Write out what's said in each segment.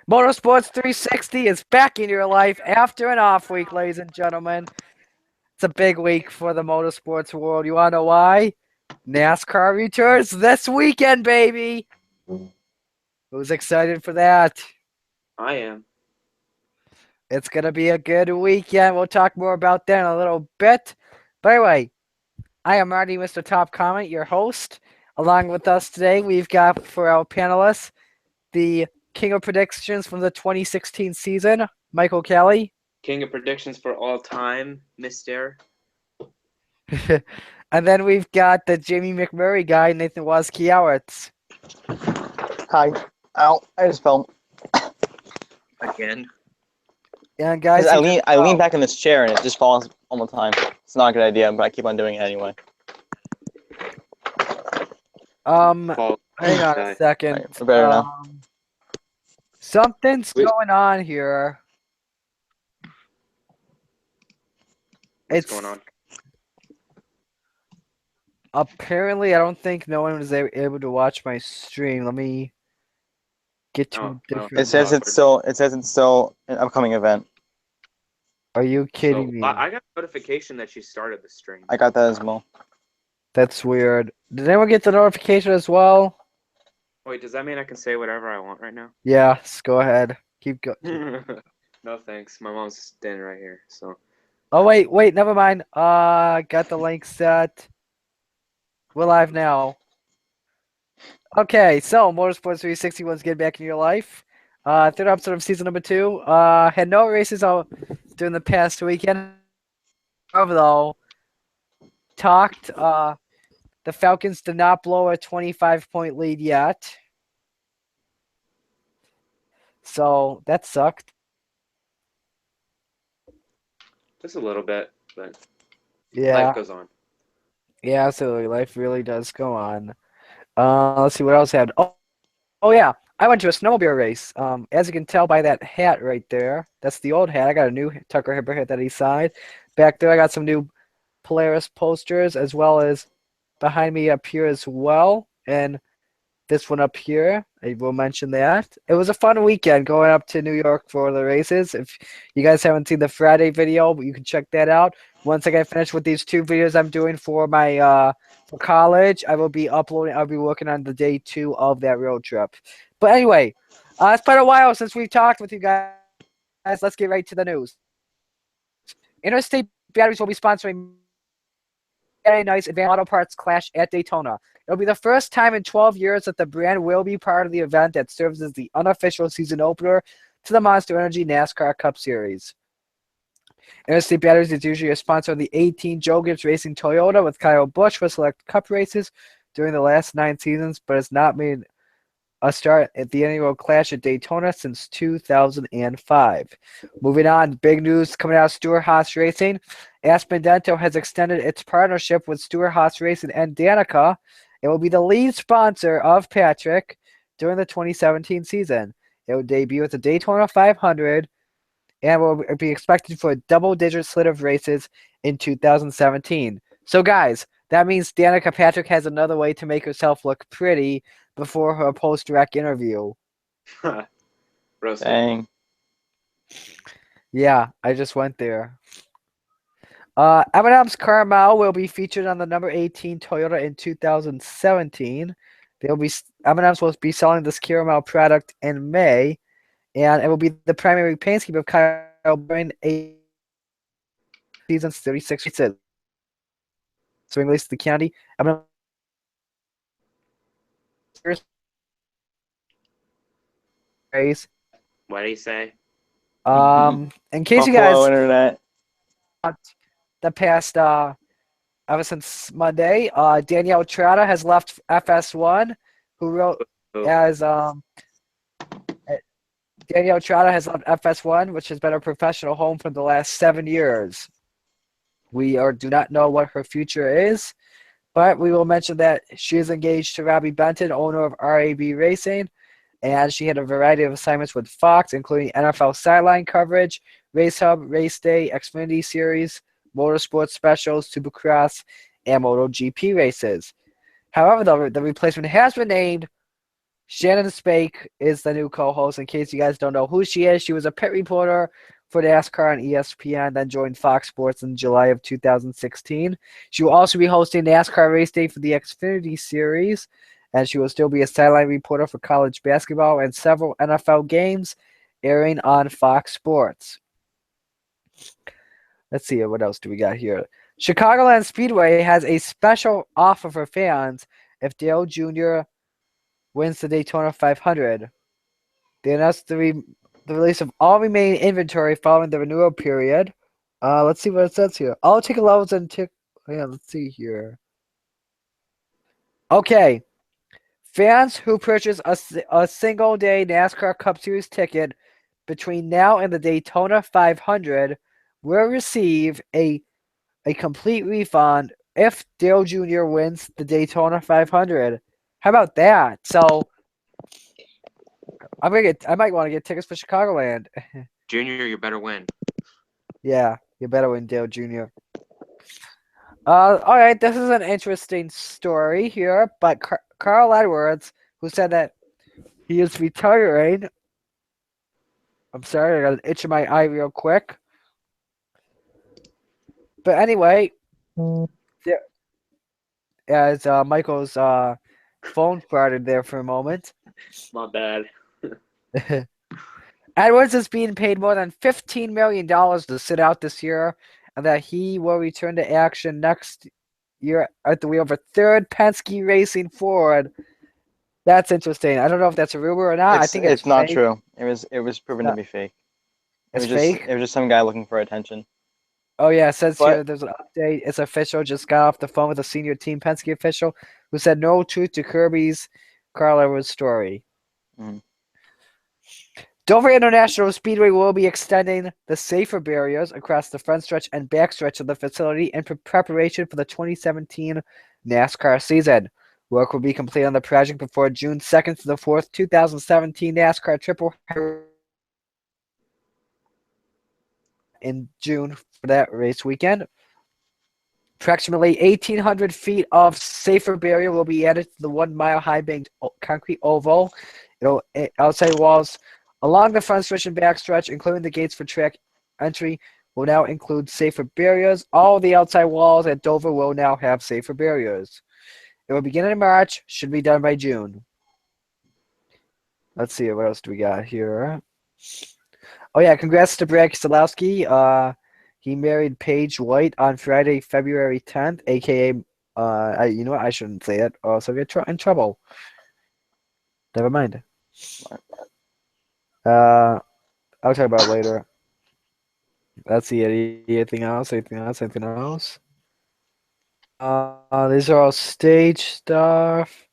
Motorsports 360 is back in your life after an off week, ladies and gentlemen. It's a big week for the motorsports world. You want to know why? NASCAR returns this weekend, baby. Who's excited for that? I am. It's going to be a good weekend. We'll talk more about that in a little bit. But anyway, I am Marty, Mr. Top Comment, your host. Along with us today, we've got for our panelists the king of predictions from the 2016 season, Michael Kelly. King of predictions for all time, Mister. And then we've got the Jamie McMurray guy, Nathan Waskiewicz. Hi. Ow, I just fell. Again. And guys, I lean back in this chair and it just falls all the time. It's not a good idea, but I keep on doing it anyway. Paul, hang on a second. Right, we're better now. Something's going on here. What's going on? Apparently, I don't think no one was able to watch my stream. Let me get to a different. It says it's still an upcoming event. Are you kidding me? I got a notification that she started the stream. I got that as well. That's weird. Did anyone get the notification as well? Wait, does that mean I can say whatever I want right now? Yes, go ahead. Keep going. No thanks. My mom's standing right here, so. Oh wait, never mind. Got the link set. We're live now. Okay, so Motorsports 360 was getting back in your life. Third episode of season number 2. Had no races out during the past weekend. However, though, talked. The Falcons did not blow a 25-point lead yet. So that sucked. Just a little bit, but Yeah. life goes on. Yeah, absolutely. Life really does go on. Let's see what else happened. Oh yeah. I went to a snowmobile race. As you can tell by that hat right there, that's the old hat. I got a new Tucker Hipper hat that he signed. Back there, I got some new Polaris posters, as well as behind me up here as well. And this one up here, I will mention that. It was a fun weekend going up to New York for the races. If you guys haven't seen the Friday video, you can check that out. Once I get finished with these 2 videos I'm doing for my for college, I will be uploading. I'll be working on the day 2 of that road trip. But anyway, it's been a while since we've talked with you guys. Let's get right to the news. Interstate Batteries will be sponsoring Saturday night's Advanced Auto Parts Clash at Daytona. It'll be the first time in 12 years that the brand will be part of the event that serves as the unofficial season opener to the Monster Energy NASCAR Cup Series. Interstate Batteries is usually a sponsor of the 18 Joe Gibbs Racing Toyota with Kyle Busch for select Cup races during the last 9 seasons, but has not made a start at the annual Clash at Daytona since 2005. Moving on, big news coming out of Stewart-Haas Racing. Aspen Dental has extended its partnership with Stewart-Haas Racing and Danica. It will be the lead sponsor of Patrick during the 2017 season. It will debut at the Daytona 500 and will be expected for a double-digit slate of races in 2017. So, guys, that means Danica Patrick has another way to make herself look pretty before her post-rec interview. Dang. Yeah, I just went there. M&M's Caramel will be featured on the number 18 Toyota in 2017. M&M's will be selling this caramel product in May, and it will be the primary paint scheme of Kyle Busch in season's 36 races. So released the county. M&M's race. What do you say? In case you guys Buffalo internet. the past ever since Monday, Danielle Trotta has left FS1, who wrote as Danielle Trotta has left FS1, which has been her professional home for the last 7 years. We do not know what her future is, but we will mention that she is engaged to Robbie Benton, owner of RAB Racing, and she had a variety of assignments with Fox, including NFL sideline coverage, Race Hub, Race Day, Xfinity Series, Motorsports Specials, Supercross, and MotoGP races. However, the replacement has been named Shannon Spake is the new co-host. In case you guys don't know who she is, she was a pit reporter for NASCAR on ESPN, then joined Fox Sports in July of 2016. She will also be hosting NASCAR Race Day for the Xfinity Series, and she will still be a sideline reporter for college basketball and several NFL games airing on Fox Sports. Let's see, what else do we got here? Chicagoland Speedway has a special offer for fans if Dale Jr. wins the Daytona 500. They announced the release of all remaining inventory following the renewal period. Let's see what it says here. All ticket levels and yeah, let's see here. Okay. Fans who purchase a single-day NASCAR Cup Series ticket between now and the Daytona 500 will receive a complete refund if Dale Jr. wins the Daytona 500. How about that? So I might want to get tickets for Chicagoland. Junior, you better win. Yeah, you better win, Dale Jr. All right, this is an interesting story here, but Carl Edwards, who said that he is retiring. I'm sorry, I got an itch in my eye real quick. But anyway, as Michael's phone farted there for a moment. My bad. Edwards is being paid more than $15 million to sit out this year, and that he will return to action next year at the wheel of a third Penske Racing Ford. That's interesting. I don't know if that's a rumor or not. I think it's not fake. true. It was proven to be fake. It's fake? It was just some guy looking for attention. Oh yeah, it says But- here there's an update. It's official. Just got off the phone with a senior Team Penske official who said no truth to Kirby's Carl Edwards story. Mhm. Dover International Speedway will be extending the safer barriers across the front stretch and back stretch of the facility in preparation for the 2017 NASCAR season. Work will be completed on the project before June 2nd to the 4th, 2017 NASCAR Triple Header in June for that race weekend. Approximately 1,800 feet of safer barrier will be added to the 1 mile high banked concrete oval. Outside walls along the front stretch and back stretch, including the gates for track entry, will now include safer barriers. All the outside walls at Dover will now have safer barriers. It will begin in March, should be done by June. Let's see, what else do we got here? Oh yeah, congrats to Brad Keselowski. He married Paige White on Friday, February 10th, aka you know what, I shouldn't say it, or else I'll get in trouble. Never mind. I'll talk about it later. Let's see, anything else? Anything else? Anything else? These are all stage stuff.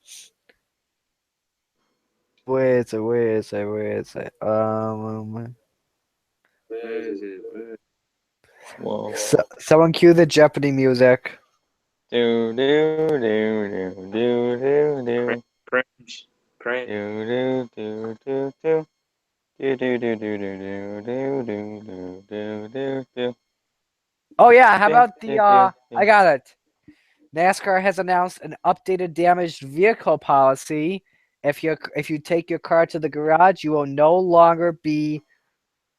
Where is it? Whoa. Someone cue the Jeopardy music. Do do do do do do do. Cringe. Cringe. Do do do do do. Do do do do do do do do do do do. Oh yeah, how about the I got it. NASCAR has announced an updated damaged vehicle policy. If you take your car to the garage, you will no longer be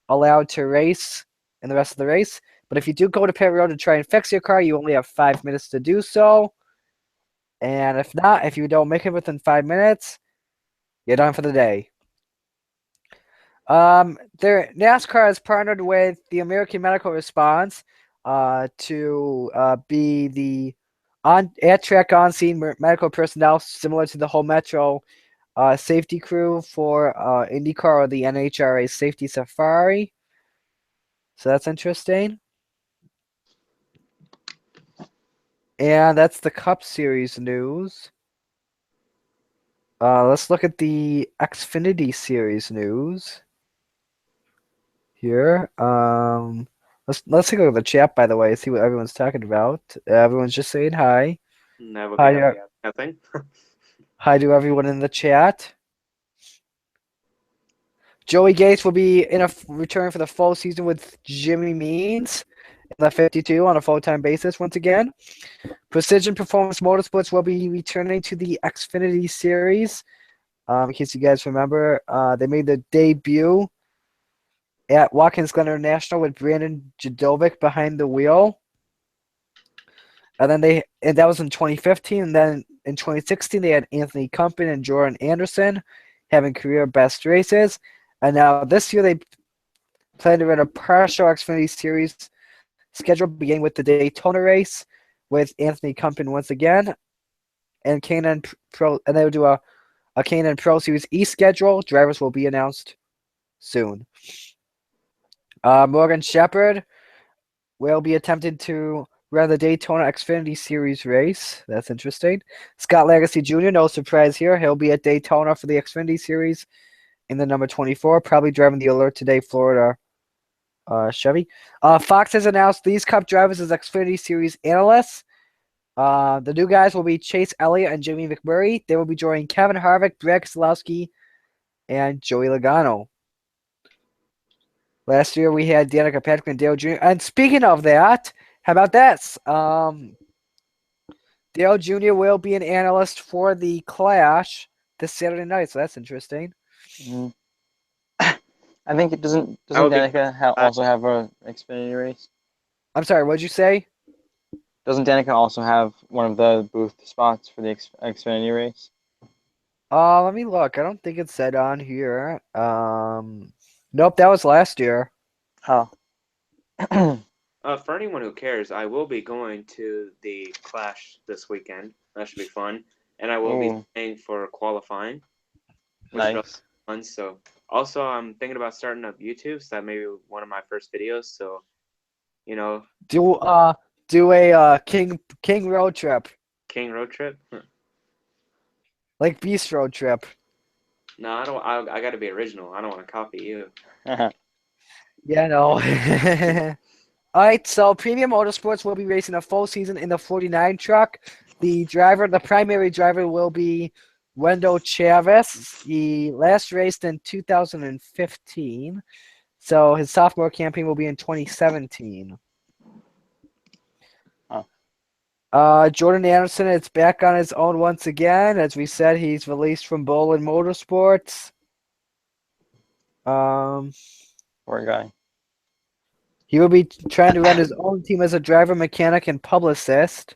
allowed to race in the rest of the race. But if you do go to pit road to try and fix your car, you only have 5 minutes to do so. And if not, if you don't make it within 5 minutes, you're done for the day. NASCAR has partnered with the American Medical Response to be the at-track on-scene medical personnel similar to the whole Metro safety crew for IndyCar or the NHRA Safety Safari. So that's interesting. And that's the Cup Series news. Let's look at the Xfinity Series news here. Let's take a look at the chat, by the way, see what everyone's talking about. Everyone's just saying hi. Never Hi, be nothing. hi to everyone in the chat. Joey Gates will be in a return for the full season with Jimmy Means in the 52 on a full-time basis once again. Precision Performance Motorsports will be returning to the Xfinity Series In case you guys remember, they made their debut at Watkins Glen International with Brandon Jadovic behind the wheel. And that was in 2015. And then in 2016, they had Anthony Kumpen and Jordan Anderson having career best races. And now this year, they plan to run a partial Xfinity Series schedule beginning with the Daytona race with Anthony Kumpen once again. And K&N Pro, and they will do a K&N Pro Series E schedule. Drivers will be announced soon. Morgan Shepherd will be attempting to run the Daytona Xfinity Series race. That's interesting. Scott Legacy Jr., no surprise here. He'll be at Daytona for the Xfinity Series in the number 24, probably driving the Alert Today Florida Chevy. Fox has announced these Cup drivers as Xfinity Series analysts. The new guys will be Chase Elliott and Jimmy McMurray. They will be joining Kevin Harvick, Brad Keselowski, and Joey Logano. Last year we had Danica Patrick and Dale Jr. And speaking of that, how about this? Dale Jr. will be an analyst for the Clash this Saturday night, so that's interesting. Mm. I think it doesn't would be Danica also have a Xfinity race? I'm sorry, what'd you say? Doesn't Danica also have one of the booth spots for the Xfinity race? Let me look. I don't think it said on here. Nope, that was last year. Oh. For anyone who cares, I will be going to the Clash this weekend. That should be fun, and I will be Ooh, staying for qualifying, which should be nice. fun. So, also, I'm thinking about starting up YouTube. So that may be one of my first videos. So, you know, Do a King road trip, King road trip. like Beast road trip. No, I don't. I got to be original. I don't want to copy you. Yeah, no. All right, so Premium Motorsports will be racing a full season in the 49 truck. The primary driver will be Wendell Chavis. He last raced in 2015, so his sophomore campaign will be in 2017. Jordan Anderson is back on his own once again. As we said, he's released from Bolin Motorsports. Poor guy. He will be trying to run his own team as a driver, mechanic, and publicist.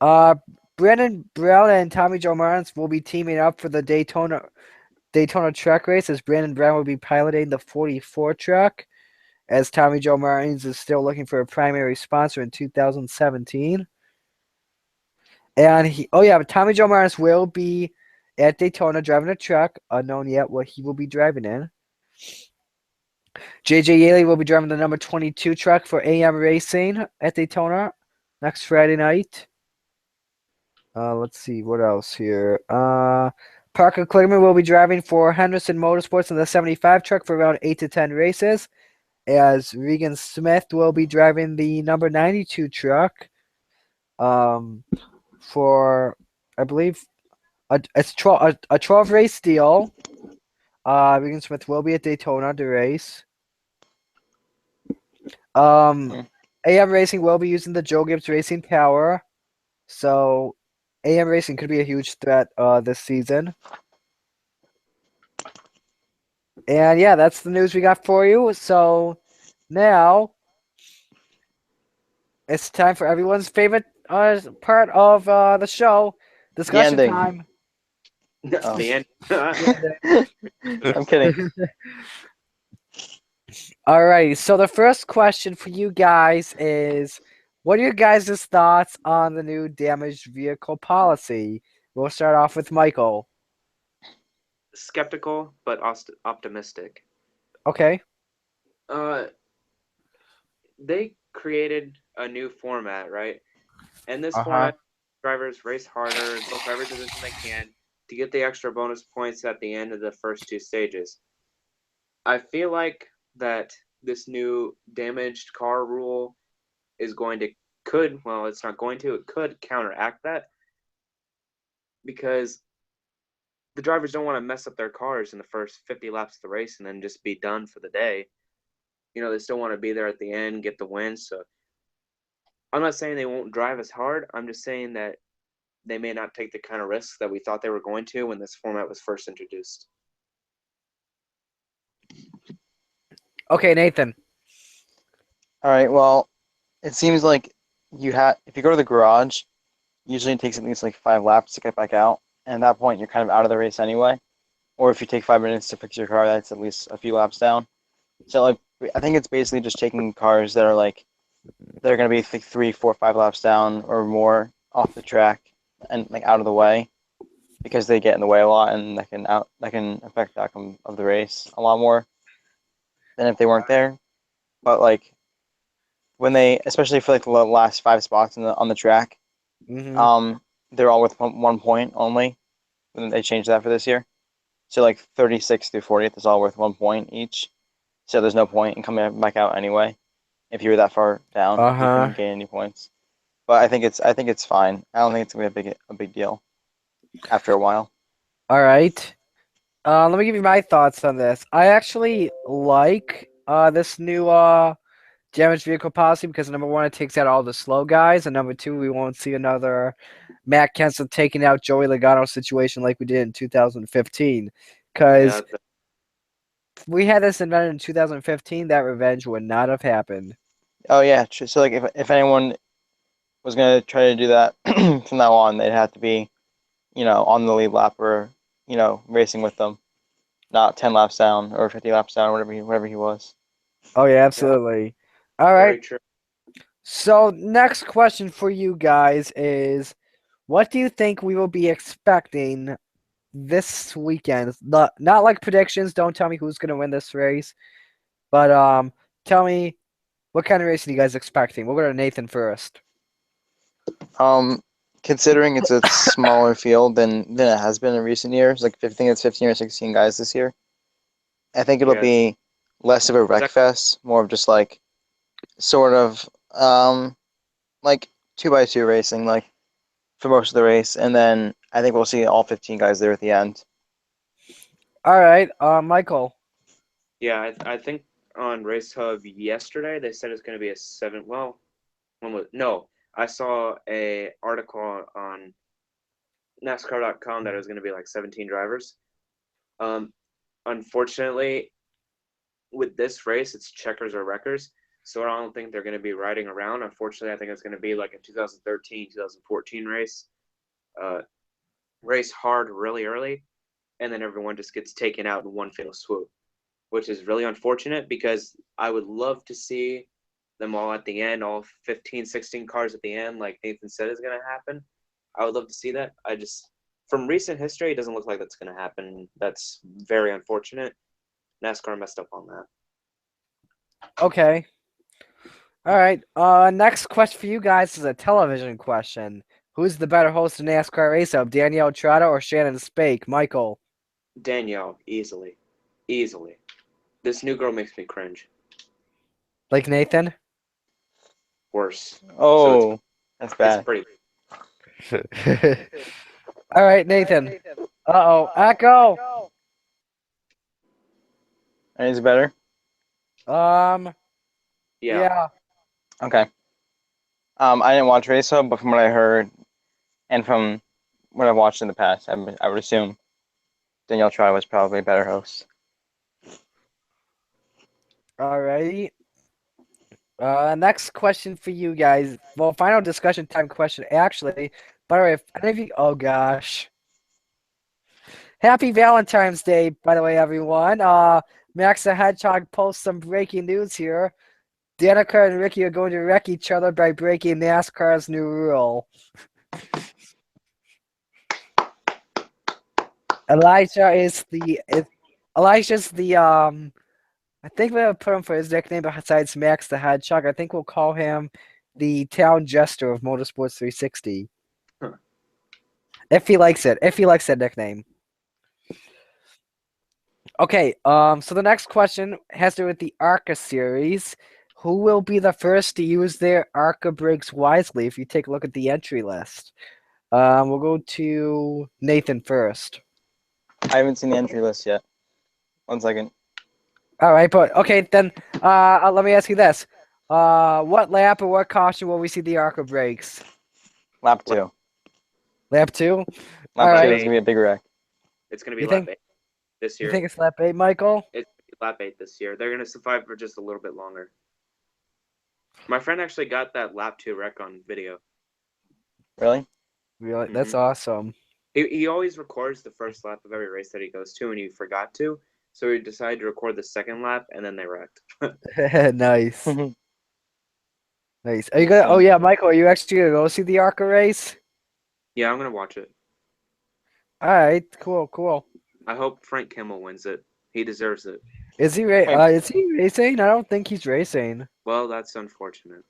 Brandon Brown and Tommy Joe Martins will be teaming up for the Daytona truck race, as Brandon Brown will be piloting the 44 truck, as Tommy Joe Martins is still looking for a primary sponsor in 2017. And but Tommy Joe Martins will be at Daytona driving a truck, unknown yet what he will be driving in. JJ Yaley will be driving the number 22 truck for AM Racing at Daytona next Friday night. Let's see what else here. Parker Kligerman will be driving for Henderson Motorsports in the 75 truck for around 8 to 10 races, as Regan Smith will be driving the number 92 truck for, I believe, a 12 race deal. Regan Smith will be at Daytona to race. AM Racing will be using the Joe Gibbs Racing power, so AM Racing could be a huge threat this season. And yeah, that's the news we got for you. So now it's time for everyone's favorite part of the show, The discussion ending. time. Oh. The end. I'm kidding. All right, so the first question for you guys is, what are your guys' thoughts on the new damaged vehicle policy? We'll start off with Michael. Skeptical, but optimistic. Okay. They created a new format, right? And this Uh-huh. format, drivers race harder, go for every position they can to get the extra bonus points at the end of the first two stages. I feel like that this new damaged car rule is going to it's not going to, it could counteract that, because the drivers don't want to mess up their cars in the first 50 laps of the race and then just be done for the day. They still want to be there at the end, get the win. So I'm not saying they won't drive as hard. I'm just saying that they may not take the kind of risks that we thought they were going to when this format was first introduced. Okay, Nathan. All right. Well, it seems like if you go to the garage, usually it takes at least like 5 laps to get back out, and at that point you're kind of out of the race anyway. Or if you take 5 minutes to fix your car, that's at least a few laps down. So like I think it's basically just taking cars that are like they're gonna be like 3, 4, 5 laps down or more off the track and like out of the way because they get in the way a lot and that can affect the outcome of the race a lot more than if they weren't there. But like when they, especially for like the last 5 spots on the track, Mm-hmm. um, they're all with 1 point only. And they changed that for this year. So like 36 through 40th is all worth 1 point each. So there's no point in coming back out anyway. If you were that far down, you couldn't Uh-huh. gain any points. But I think it's fine. I don't think it's gonna be a big deal after a while. All right. Let me give you my thoughts on this. I actually like this new damaged vehicle policy because number one, it takes out all the slow guys, and number two, we won't see another Matt Kenseth taking out Joey Logano situation like we did in 2015. Yeah, Because if we had this invented in 2015, that revenge would not have happened. Oh yeah, so like if anyone was gonna try to do that from now on, they'd have to be, on the lead lap or, racing with them, not 10 laps down or 50 laps down, whatever he was. Oh yeah, yeah, absolutely. All right. very true. So next question for you guys is, what do you think we will be expecting this weekend? Not like predictions. Don't tell me who's gonna win this race, but tell me what kind of racing you guys expecting. We'll go to Nathan first. Um, Considering it's a smaller field than it has been in recent years, like I think it's 15 or 16 guys this year. I think it'll Yeah, be less of a wreck fest, more of just like sort of like 2x2 racing, like for most of the race, and then I think we'll see all 15 guys there at the end. All right, Michael. yeah. I think on Race Hub yesterday they said it's going to be a seven. Well, when was no? I saw a article on NASCAR.com that it was going to be like 17 drivers. Um, Unfortunately, with this race, it's checkers or wreckers. So I don't think they're going to be riding around. Unfortunately, I think it's going to be like a 2013, 2014 race. Uh, Race hard really early, and then everyone just gets taken out in one fatal swoop, which is really unfortunate because I would love to see them all at the end, all 15, 16 cars at the end, like Nathan said is going to happen. I would love to see that. From recent history, it doesn't look like that's going to happen. That's very unfortunate. NASCAR messed up on that. Okay. All right. Next question for you guys is a television question. Who's the better host of NASCAR Race Up, Danielle Trotta or Shannon Spake? Michael. Danielle, easily. Easily. This new girl makes me cringe. Like Nathan? Worse. So Oh, that's it's bad. pretty. All right, Nathan. Uh-oh. Echo. And is it better? Um, Yeah. yeah. Okay. I didn't watch Race Hub, but from what I heard and from what I've watched in the past, I would assume Danielle Troy was probably a better host. All righty. Next question for you guys. Well, final discussion time question, actually. By the way, if any of you, oh gosh. Happy Valentine's Day, by the way, everyone. Max the Hedgehog posts some breaking news here. Danica and Ricky are going to wreck each other by breaking NASCAR's new rule. Elijah is the Elijah's the I think we'll put him for his nickname besides Max the Hedgehog. I think we'll call him the town jester of Motorsports 360. Huh. If he likes it. If he likes that nickname. Okay, so the next question has to do with the ARCA series. Who will be the first to use their ARCA brakes wisely if you take a look at the entry list? We'll go to Nathan first. I haven't seen the entry list yet. 1 second. All right, but okay, then let me ask you this. What lap or what caution will we see the ARCA brakes? Lap 2. Lap 2? All Lap Lap two right. is gonna be a big wreck. It's gonna be You lap think 8 this you year. think it's lap 8, Michael? It's gonna be lap 8 this year. They're gonna survive for just a little bit longer. My friend actually got that lap 2 wreck on video. Really? Really? That's hmm awesome. He always records the first lap of every race that he goes to, and he forgot to, so he decided to record the second lap, and then they wrecked. Nice. That's Nice. Are you gonna? Oh funny. yeah, Michael. Are you actually gonna go see the ARCA race? Yeah, I'm gonna watch it. All right. Cool. Cool. I hope Frank Kimmel wins it. He deserves it. Wait, Is he racing? I don't think he's racing. Well, that's unfortunate.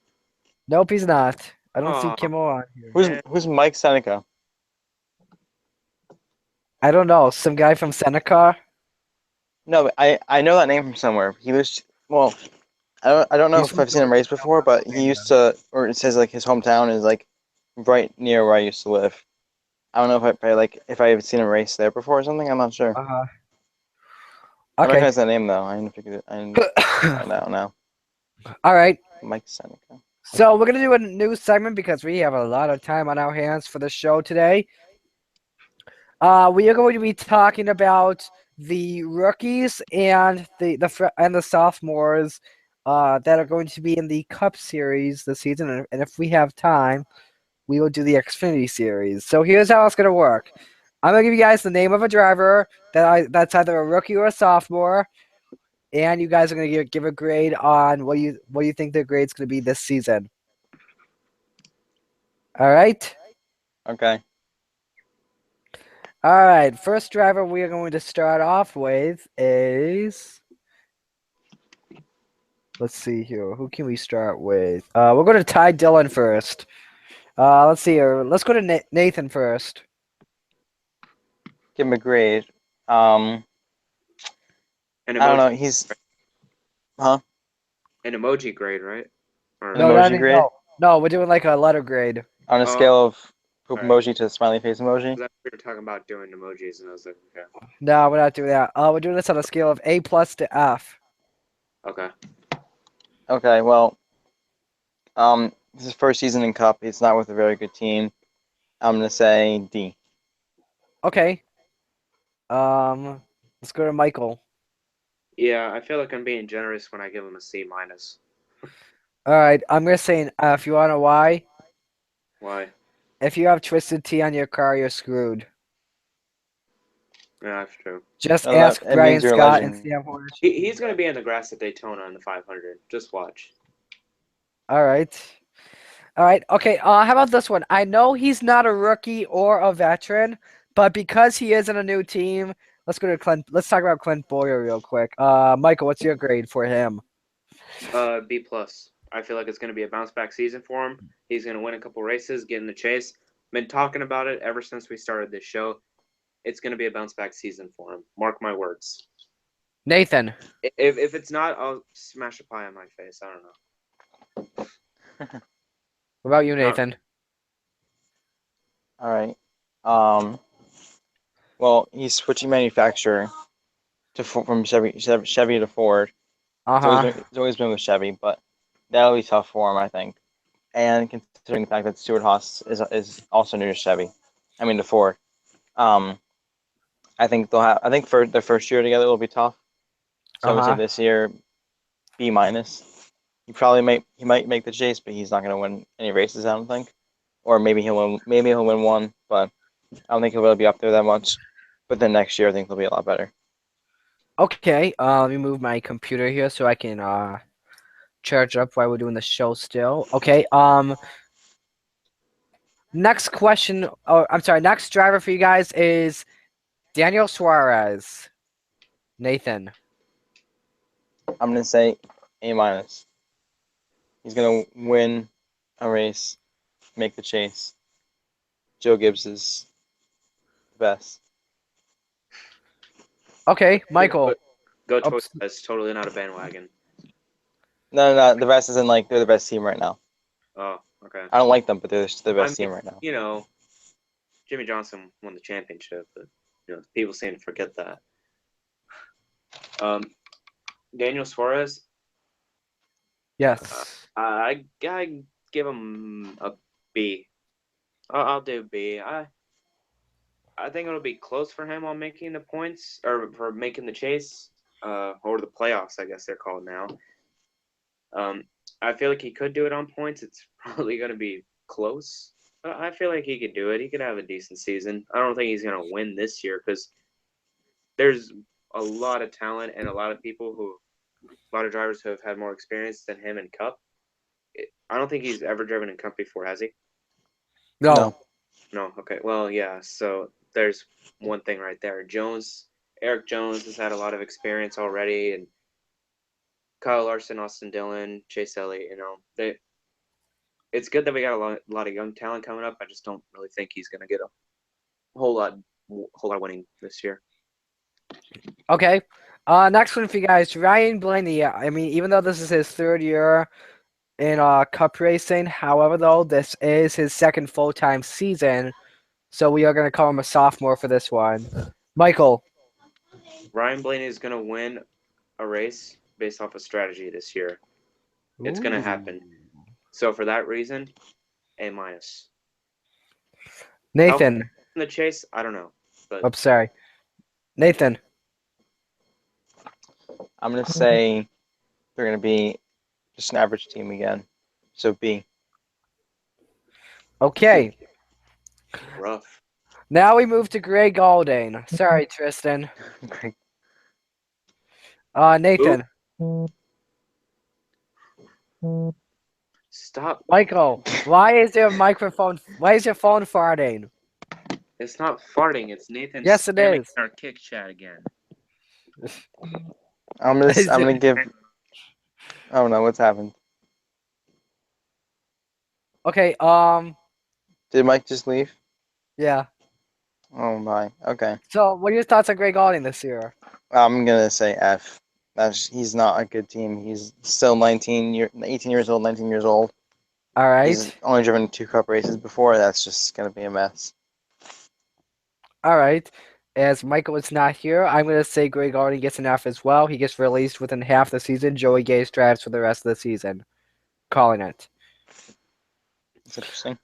Nope, he's not. I don't see Oh Kimmel on here. who's man. who's Mike Seneca? I don't know. Some guy from Seneca. No, but I know that name from somewhere. He was well. I don't know He's if from I've seen him race before, but he used to, or it says like his hometown is like right near where I used to live. I don't know if I have seen him race there before or something. I'm not sure. Uh-huh. I Okay. recognize that name though. I didn't figure it. I didn't find out now. All right. Mike Seneca. So we're gonna do a new segment because we have a lot of time on our hands for the show today. We are going to be talking about the rookies and the sophomores that are going to be in the Cup Series this season, and if we have time, we will do the Xfinity Series. So here's how it's going to work. I'm going to give you guys the name of a driver that's either a rookie or a sophomore, and you guys are going to give a grade on what you think their grade's going to be this season. All right. Okay. All right, first driver we are going to start off with is, let's see here. Who can we start with? We're going to Ty Dillon first. Let's see here. Let's go to Nathan first. Give him a grade. An I don't know. emoji, He's huh? an emoji grade, right? An Or No, emoji grade no. We're doing like a letter grade. on a oh, scale of poop all right. emoji to smiley face emoji. 'Cause I we were talking about doing emojis, and I was like, okay, No, we're not doing that. We're doing this on a scale of A plus to F. okay. Okay. Well, this is his first season in Cup. He's not with a very good team. I'm gonna say D. Okay. Let's go to Michael. Yeah, I feel like I'm being generous when I give him a C minus. All right, I'm gonna say an F. You wanna why? Why? If you have twisted T on your car, you're screwed. Yeah, that's true. Just No, that ask it means Brian you're a Scott and legend. Sam Hornish. He's gonna be in the grass at Daytona in the 500. Just watch. All right. All right. Okay. How about this one? I know he's not a rookie or a veteran, but because he is in a new team, let's go to Clint. Let's talk about Clint Boyer real quick. Michael, what's your grade for him? B plus. I feel like it's gonna be a bounce back season for him. He's gonna win a couple races, get in the chase. Been talking about it ever since we started this show. It's gonna be a bounce back season for him. Mark my words. Nathan. If it's not, I'll smash a pie on my face. I don't know. What about you, Not Nathan? All right. Um. Well, he's switching manufacturer from Chevy to Ford. Uh-huh. He's always been with Chevy, but that'll be tough for him, I think. And considering the fact that Stuart Haas is also new to Chevy, I mean to Ford. Um, I think I think for their first year together will be tough. So I would say Uh-huh. this year B minus. He might make the chase, but he's not going to win any races. I don't think, or maybe he'll win one, but I don't think he'll really be up there that much. But then next year I think he'll be a lot better. Okay. Let me move my computer here so I can charge up while we're doing the show still. Okay. Next question. Oh, I'm sorry. Next driver for you guys is Daniel Suarez. Nathan. I'm going to say A minus. He's going to win a race, make the chase. Joe Gibbs is the best. Okay, Michael. Go Oh, Toys. That's totally not a bandwagon. No. The best isn't like they're the best team right now. Oh, okay. I don't like them, but they're the I best team mean, right now. you know, Jimmy Johnson won the championship, but people seem to forget that. Um, Daniel Suarez, yes. I give him a B. I'll do B. I think it'll be close for him on making the points or for making the chase, or the playoffs, I guess they're called now. Um, I feel like he could do it on points. It's probably going to be close. But I feel like he could do it. He could have a decent season. I don't think he's going to win this year because there's a lot of talent and a lot of drivers who have had more experience than him in Cup. I don't think he's ever driven in Cup before, has he? No. No. No. Okay. Well, yeah. So there's one thing right there. Eric Jones has had a lot of experience already, and Kyle Larson, Austin Dillon, Chase Elliott. It's good that we got a lot of young talent coming up. I just don't really think he's going to get a whole lot, whole lot of winning this year. Okay. Next one for you guys, Ryan Blaney. I mean, even though this is his third year in Cup racing, however, though, this is his second full-time season, so we are going to call him a sophomore for this one. Michael. Ryan Blaney is going to win a race based off of strategy this year. It's going to happen. So for that reason, A minus. Nathan. In the chase, I don't know, but I'm sorry. Nathan. I'm gonna say they're gonna be just an average team again. So B. Okay. rough. Now we move to Greg Galding. Sorry, Tristan. Great. Nathan. Stop. Michael. Why is your phone farting? It's not farting. It's Nathan Yes, it spamming is. our kick chat again. I'm gonna give. Oh no, what's happened? Okay, Did Mike just leave? yeah. Oh my. Okay. So, what are your thoughts on Greg Galding this year? I'm gonna say F. He's not a good team. He's still 18 years old, 19 years old. All He's right. only driven 2 Cup races before. That's just gonna be a mess. All right. As Michael is not here, I'm going to say Greg Galding gets an F as well. He gets released within half the season. Joey Gase drives for the rest of the season. Calling it. It's interesting.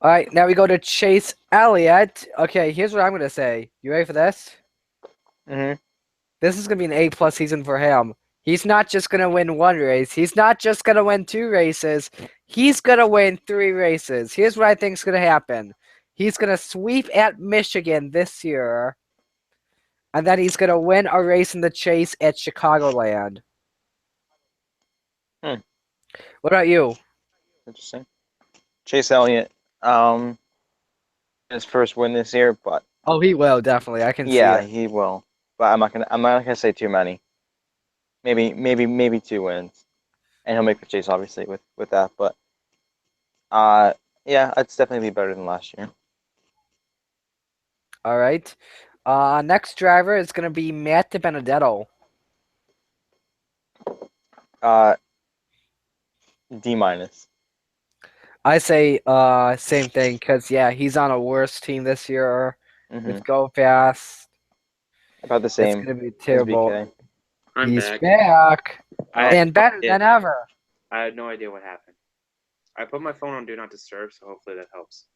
All right, now we go to Chase Elliott. Okay, here's what I'm going to say. You ready for this? Mhm. This is going to be an A-plus season for him. He's not just going to win one race. He's not just going to win 2 races. He's going to win 3 races. Here's what I think is going to happen. He's going to sweep at Michigan this year, and then he's going to win a race in the Chase at Chicagoland. Hmm. What about you? Interesting. Chase Elliott. His first win this year, but Oh, he will, definitely. I can see yeah, it. he will. But I'm not gonna say too many. Maybe 2 wins, and he'll make the chase obviously with that. But uh, yeah, it's definitely better than last year. All right. Next driver is going to be Matt DiBenedetto. Uh, D minus. I say same thing because yeah, he's on a worse team this year Mm-hmm. with Go Fast. About the It's same gonna be as terrible. BK. I'm He's back. back I and better than ever. I had no idea what happened. I put my phone on Do Not Disturb, so hopefully that helps.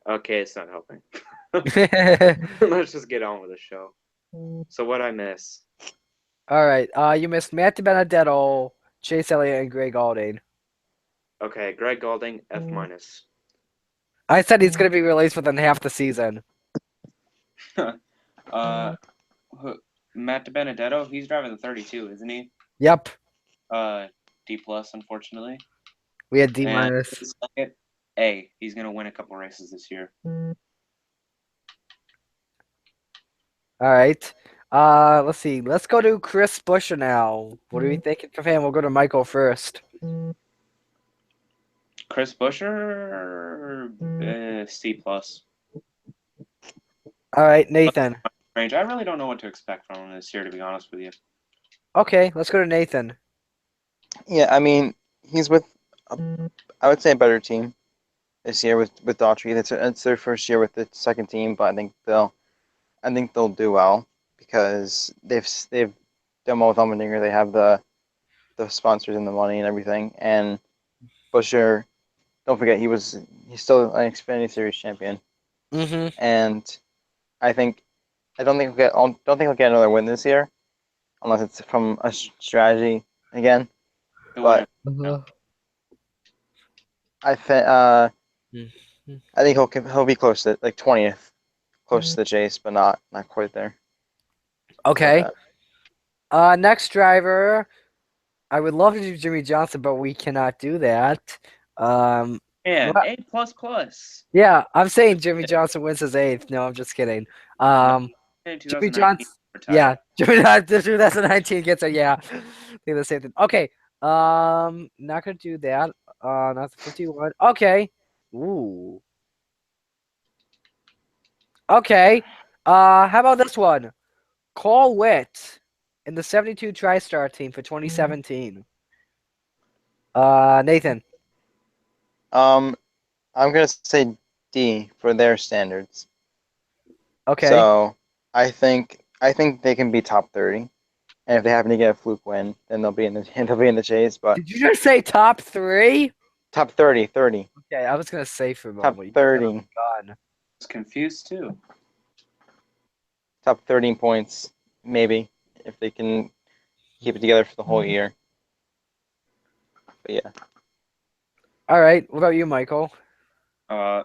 Okay, it's not helping. Let's just get on with the show. So what I miss? All right. You missed Matt DiBenedetto, Chase Elliott, and Greg Galding. Okay, Greg Galding, F minus. I said he's gonna be released within half the season. uh, Matt DiBenedetto, he's driving the 32, isn't he? Yep. D plus, unfortunately. We had D And minus. A, he's gonna win a couple races this year. All right. Let's see. Let's go to Chris Buescher now. What are we thinking of him? We'll go to Michael first. Chris Buescher, C plus. All right, Nathan. Range. I really don't know what to expect from him this year, to be honest with you. Okay, let's go to Nathan. Yeah, I mean he's with, I would say, a better team this year with Daughtry. It's their first year with the second team, but I think they'll do well because they've done well with Allmendinger. They have the sponsors and the money and everything. And Busher, don't forget he's still an Xfinity Series champion. Mm-hmm. and I think don't think he'll get another win this year unless it's from a strategy again. The winner. But No. I think I think he'll be close to like 20th, close to the chase, but not quite there. Say Okay. that. Next driver. I would love to do Jimmy Johnson, but we cannot do that. And Well, A++. yeah, I'm saying Jimmy Johnson wins his eighth. No, I'm just kidding. No, Um, in Jimmy 2019 Johnson. retired. Yeah, Jimmy Johnson 2019 gets a yeah. I think the same thing. Okay. Not gonna do that. Not the 51. Okay. Ooh. Okay. How about this one? Cole Witt in the 72 TriStar team for 2017. Nathan. Um, I'm gonna say D for their standards. Okay. So I think they can be top 30, and if they happen to get a fluke win, then they'll be in the they'll be in the chase. But Did you just say top three? top 30, 30, Okay, I was gonna say for a top moment. You got that on 30, the gun. I was confused too. top 13 points, maybe if they can keep it together for the whole year. But yeah, All right. What about you, Michael? Uh,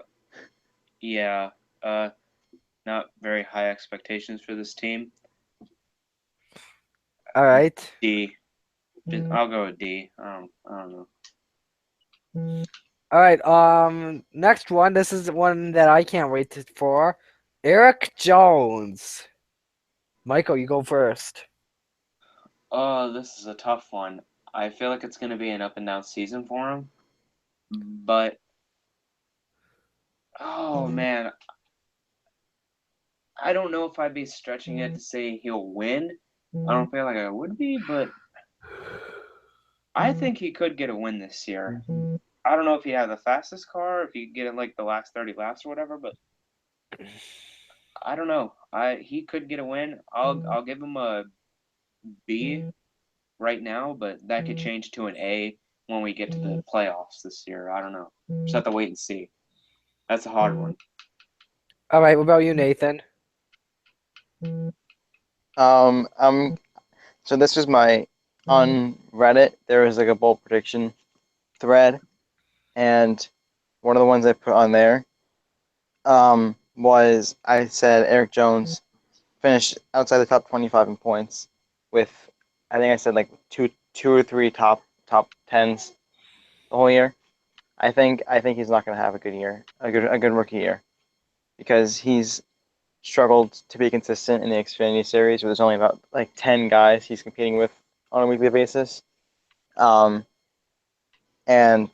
yeah. Uh, not very high expectations for this team. All right. D. I'll go with D. I don't know. All right. Next one. This is one that I can't wait for. Eric Jones. Michael, you go first. Oh, this is a tough one. I feel like it's going to be an up and down season for him. But, oh man, I don't know if I'd be stretching it to say he'll win. I don't feel like I would be, but I think he could get a win this year. I don't know if he has the fastest car, if he could get in like the last 30 laps or whatever, but I don't know. He could get a win. I'll give him a B right now, but that could change to an A when we get to the playoffs this year. I don't know. Just have to wait and see. That's a hard one. All right. What about you, Nathan? I'm so this was my on Reddit. There was like a bold prediction thread, and one of the ones I put on there was I said Eric Jones finished outside the top 25 in points with I think I said like two or three top tens the whole year. I think he's not going to have a good year, a good rookie year, because he's struggled to be consistent in the Xfinity series, where there's only about like 10 guys he's competing with on a weekly basis. Um, and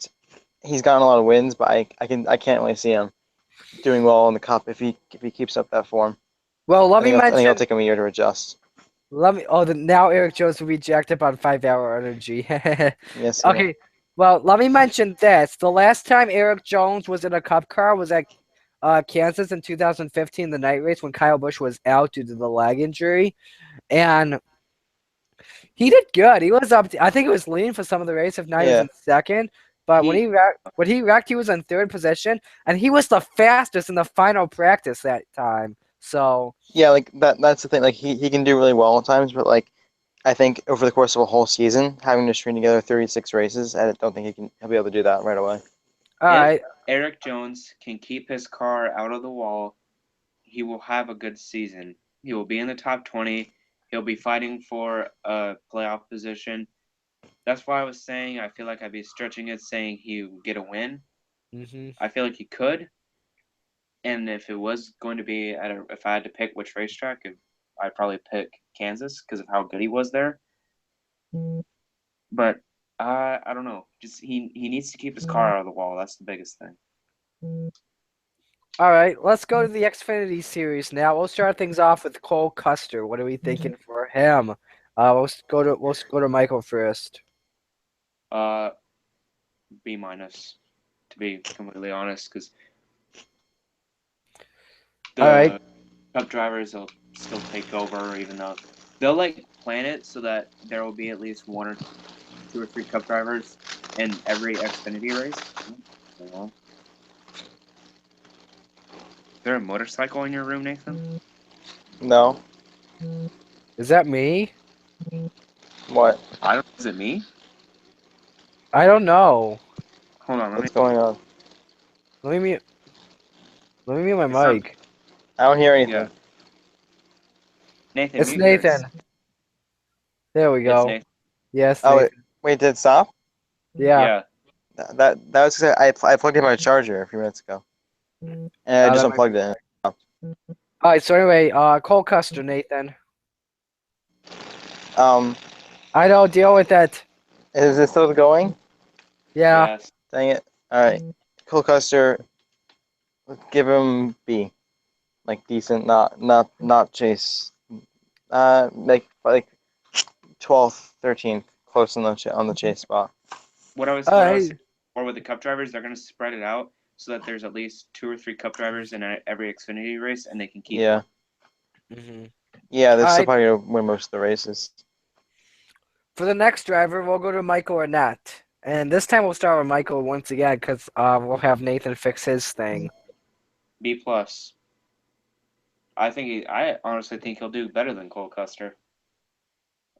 he's gotten a lot of wins, but I can't really see him doing well in the cup if he keeps up that form. Well, let I me think it'll mention. take him a year to adjust. Let me. Oh, now Eric Jones will be jacked up on 5-hour energy. Yes, he will. Okay. Well, let me mention this. The last time Eric Jones was in a Cup car was at Kansas in 2015, the night race when Kyle Busch was out due to the leg injury, and he did good. He was up. I think it was leading for some of the race. If not, he was Yeah, in second. But when He he wrecked, he was in third position, and he was the fastest in the final practice that time. So. yeah, like that's the thing. Like he can do really well at times, but like I think over the course of a whole season, having to string together 36 races, I don't think he'll be able to do that right away. All if right. Eric Jones can keep his car out of the wall, he will have a good season. He will be in the top 20. He'll be fighting for a playoff position. That's why I was saying I feel like I'd be stretching it, saying he would get a win. Mm-hmm. I feel like he could, and if it was going to be if I had to pick which racetrack, I'd probably pick Kansas because of how good he was there. But I don't know. Just he needs to keep his car out of the wall. That's the biggest thing. All right, let's go to the Xfinity series now. We'll start things off with Cole Custer. What are we thinking for him? We'll go to Michael first. Uh, B minus, to be completely honest, because All right. the Cup drivers will still take over, even though they'll like plan it so that there will be at least one or two or three Cup drivers in every Xfinity race. You know? there a motorcycle in your room, Nathan? No. Is that me? What? I don't. Is it me? I don't know. Hold on, let me. What's going on? Let me mute. Let me mute my It sounds. mic. I don't hear Yeah, anything. Nathan, It's mute yours. Nathan. There we It's go. Nathan. Yes, Oh wait, Nathan. wait, did it stop? Yeah. Yeah. That was I plugged in my charger a few minutes ago, and I just That might be unplugged it. why. All right. So anyway, Cole Custer, Nathan. Um, I don't deal with that. is it still going? Yeah. Yes. Dang it! All right, Cole Custer, give him B, like decent, not Chase. Like 12th, 13th, close on the Chase spot. What I was All what I was right. saying before with the Cup drivers, they're going to spread it out so that there's at least 2 or 3 Cup drivers in every Xfinity race, and they can keep Yeah, going. Mm-hmm. yeah, they're All still right. probably gonna win most of the races. For the next driver, we'll go to Michael Arnett. And this time we'll start with Michael once again because we'll have Nathan fix his thing. B plus. I honestly think he'll do better than Cole Custer.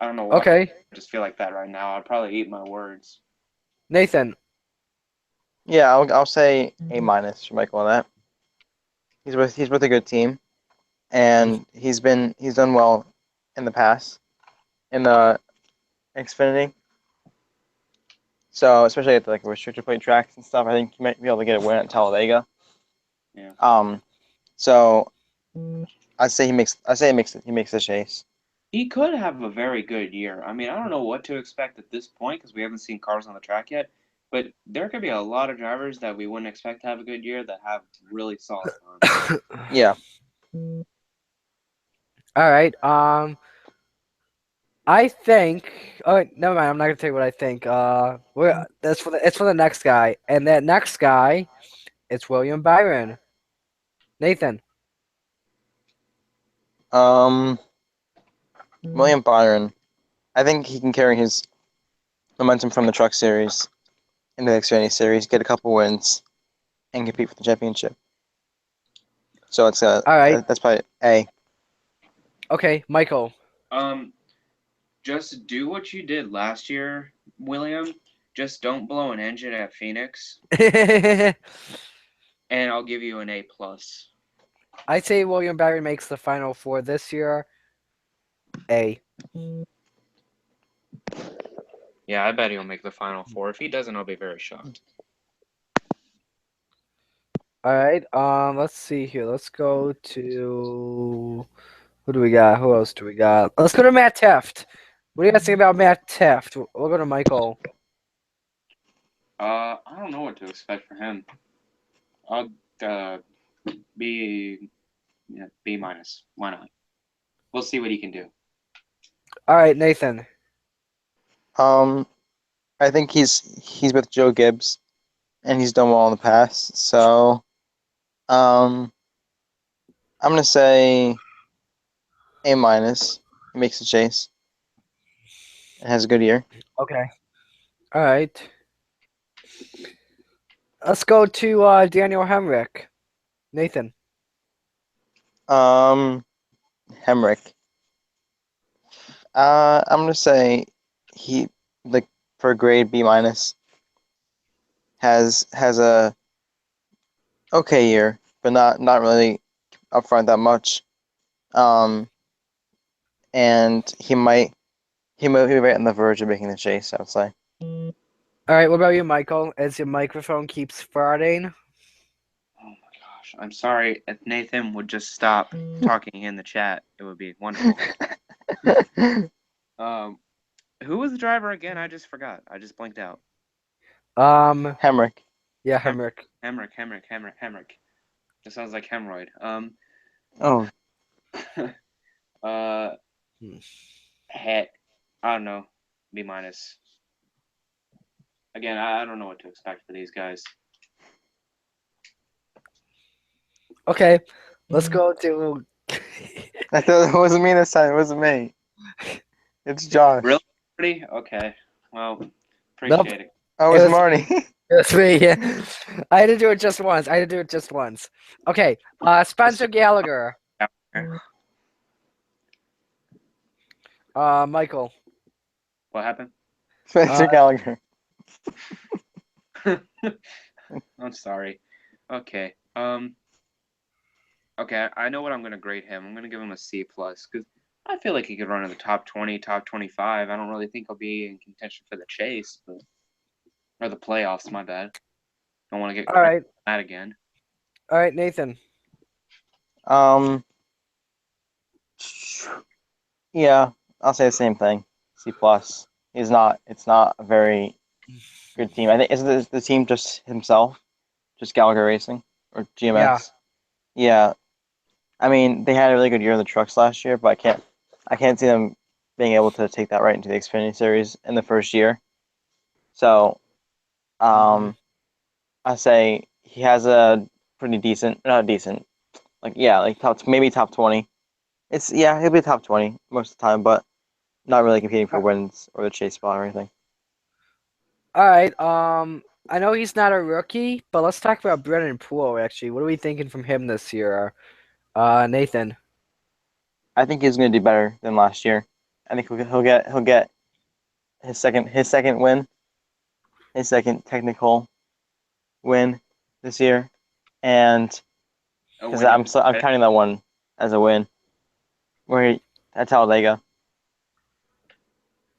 I don't know why. Okay. I just feel like that right now. I'd probably eat my words. Nathan. Yeah, I'll say A minus for Michael on that. He's with a good team, and he's done well in the past in the Xfinity. So especially at like restricted plate tracks and stuff, I think he might be able to get a win at Talladega. Yeah. So he makes the chase. He could have a very good year. I mean, I don't know what to expect at this point because we haven't seen cars on the track yet. But there could be a lot of drivers that we wouldn't expect to have a good year that have really solid runs. Yeah. All right. I think. Oh, never mind. I'm not gonna tell you what I think. It's for the next guy, and that next guy, it's William Byron. Nathan. Um, William Byron. I think he can carry his momentum from the Truck Series into the Xfinity Series, get a couple wins, and compete for the championship. So All right. that's probably A. Okay, Michael. Um, just do what you did last year, William. Just don't blow an engine at Phoenix, I and I'll give you an A plus. say William Byron makes the final four this year. A. Yeah, I bet he'll make the final four. If he doesn't, I'll be very shocked. All right. Let's see here. Let's go to who do we got? Who else do we got? Let's go to Matt Teft. What do you guys think about Matt Teft? We'll go to Michael. I don't know what to expect for him. I'll be B minus. Why not? We'll see what he can do. All right, Nathan. Um, I think he's with Joe Gibbs, and he's done well in the past. So, I'm gonna say A minus. He makes the chase and has a good year. Okay. All right. Let's go to Daniel Hemrick. Nathan. Um, Hemrick. I'm gonna say he like for a grade B minus has a okay year, but not really upfront that much. Um, and he might be right on the verge of making the chase. I would say. All right. What about you, Michael? As your microphone keeps farting. Oh my gosh. I'm sorry. If Nathan would just stop talking in the chat, it would be wonderful. Um, who was the driver again? I just forgot. I just blanked out. Hemrick. Yeah, Hemrick. Hemrick. It sounds like hemorrhoid. Oh, uh, Hmm. heck, I don't know. B minus. Again, I don't know what to expect for these guys. Okay. Let's go to. I thought it wasn't me this time. It wasn't me. It's Josh. Really? Okay. Well, Nope. appreciate it. Oh, It it's was Marty. That's me. Yeah. I had to do it just once. I had to do it just once. Okay. Let's Spencer just Gallagher. out there. Michael. What happened? Uh, Spencer Gallagher. I'm sorry. Okay. Okay. I know what I'm gonna grade him. I'm gonna give him a C plus because I feel like he could run in the top 20, top 25. I don't really think he'll be in contention for the chase, but or the playoffs. My bad. Don't want to get all credit right. for that again. All right, Nathan. Um, yeah, I'll say the same thing. C plus. He's not. It's not a very good team. I think is the team just himself, just Gallagher Racing or Yeah. GMX. Yeah, I mean they had a really good year in the trucks last year, but I can't see them being able to take that right into the Xfinity Series in the first year. So, Hmm. um, I say he has a pretty decent, not decent, like yeah, like maybe top 20. It's yeah, he'll be top 20 most of the time, but not really competing for wins or the chase spot or anything. All right. I know he's not a rookie, but let's talk about Brennan Poole. Actually, what are we thinking from him this year? Nathan. I think he's going to do better than last year. I think he'll get his second win, his second technical win this year, and Oh, because when you I'm counting that one as a win where he at Talladega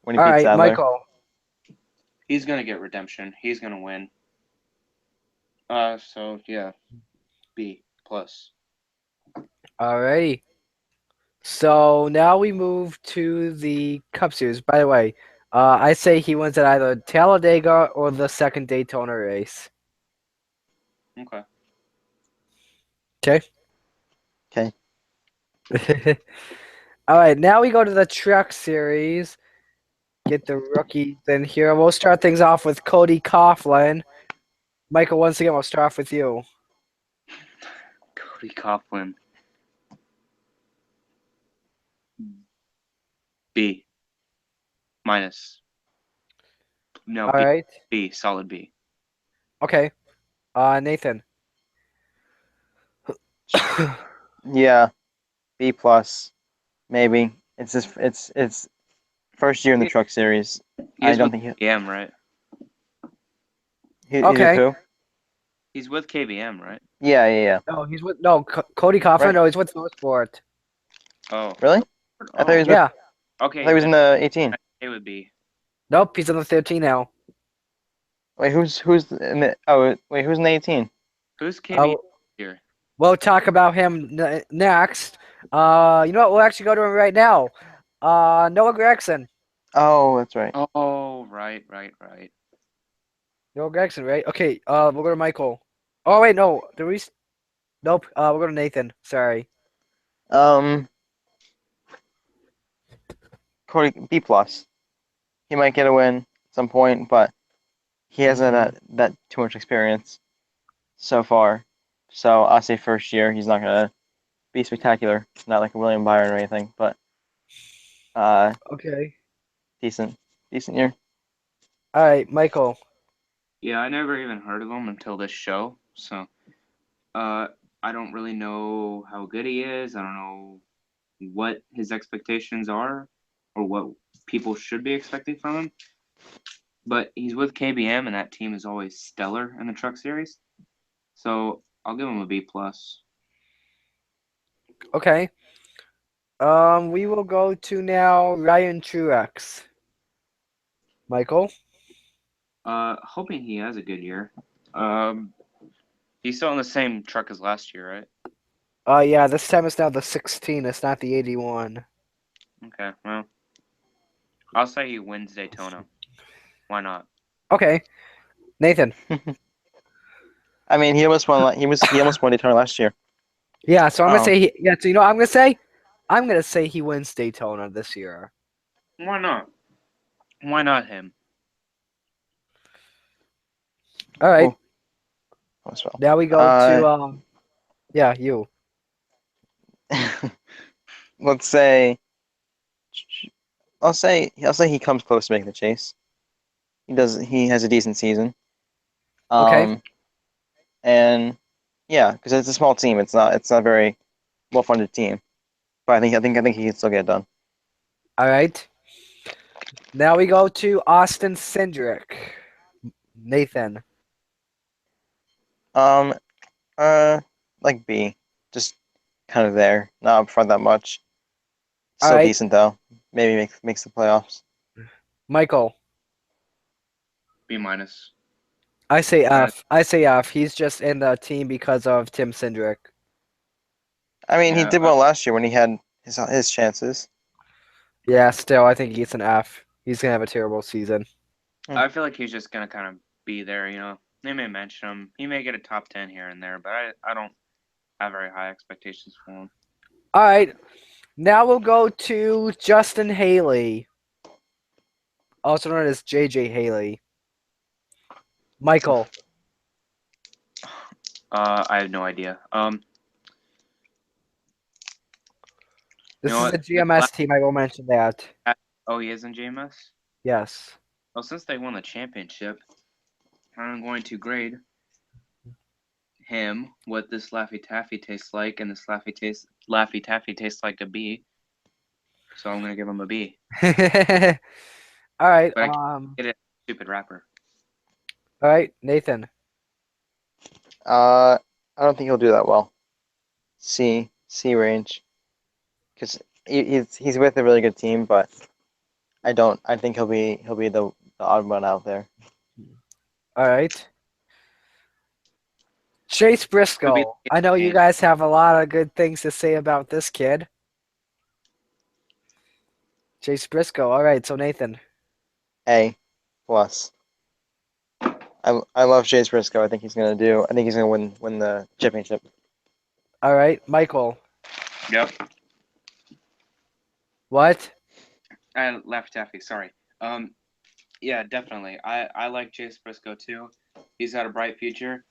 when he All beat right, Sadler. Michael. he's gonna get redemption. He's gonna win. So yeah, B plus. All righty. So now we move to the Cup Series. By the way, I say he wins at either Talladega or the second Daytona race. Okay. Okay. Okay. All right, now we go to the Truck Series. Get the rookies in here. We'll start things off with Cody Coughlin. Michael, once again, we'll start off with you. Cody Coughlin. B minus. No, All B. right. B. Solid B. Okay. Nathan. Yeah, B plus maybe. It's first year in the He, Truck Series. he I is don't with think KBM, right? he's with Okay. who? He's with KBM, right? Yeah. No, he's with no Cody Coughlin. Right. No, he's with Motorsport. Oh. Really? I thought he Oh. was with. Yeah. I Okay. thought he was in the 18. It would be. Nope, he's on the 13 now. Wait, who's in the? Oh, wait, who's in the 18? Who's KBM Uh, here? we'll talk about him next. You know what? We'll actually go to him right now. Noah Gregson. Oh, that's right. Oh, right. Noah Gregson, right? Okay. We'll go to Michael. Oh wait, no. Nope. We'll go to Nathan. Sorry. Um, Cody B plus. He might get a win at some point, but he hasn't Hmm. that too much experience so far. So I'll say first year he's not gonna be spectacular. Not like a William Byron or anything, but uh, Okay. decent, decent year. All right, Michael. Yeah, I never even heard of him until this show. So, uh, I don't really know how good he is. I don't know what his expectations are or what people should be expecting from him. But he's with KBM, and that team is always stellar in the Truck Series. So I'll give him a B plus. Okay. We will go to now Ryan Truex. Michael. Hoping he has a good year. Um, he's still in the same truck as last year, right? Yeah, this time it's now the 16. It's not the 81. Okay, well, I'll say he wins Daytona. Why not? Okay, Nathan. I mean, he almost won. He almost won Daytona last year. Yeah, so I'm gonna Um, say yeah. So you know what I'm gonna say? I'm gonna say he wins Daytona this year. Why not? Why not him? All right. oh, as well. Now we go Uh, to yeah, you. let's say I'll say he comes close to making the chase. He does. He has a decent season. Okay. Um, and yeah, because it's a small team. It's not a very well funded team. But I think he can still get it done. All right. Now we go to Austin Cindric. Nathan. Um, like B, just kind of there, not up front that much. All Still right. decent though. Maybe makes the playoffs. Michael. B minus. I say Uh, F. I say F. He's just in the team because of Tim Cindric. I mean, he yeah, did well last year when he had his chances. Yeah, still, I think he's an F. He's gonna have a terrible season. I feel like he's just gonna kind of be there. They may mention him. He may get a top 10 here and there, but I don't have very high expectations for him. All right. Now we'll go to Justin Haley, also known as JJ Haley. Michael. I have no idea. You This know is a what? This GMS last, team. I will mention that. oh, he is in JMS. Yes. Well, since they won the championship, I'm going to grade him what this Laffy Taffy tastes like, and this Laffy Taffy tastes like a B. So I'm gonna give him a B. All right. But I can't get it. Stupid rapper. All right, Nathan. I don't think he'll do that well. C range, because he's with a really good team, but I don't. I think he'll be the odd one out there. All right. Chase He'll be Briscoe. I know you Kane. guys have a lot of good things to say about this kid. Chase Briscoe. All right, so Nathan. A plus. I love Chase Briscoe. I think he's gonna do. I think he's gonna win the championship. All right, Michael. Yep. What? Laffy Taffy. Sorry. Yeah, definitely. I like Chase Briscoe too. He's got a bright future.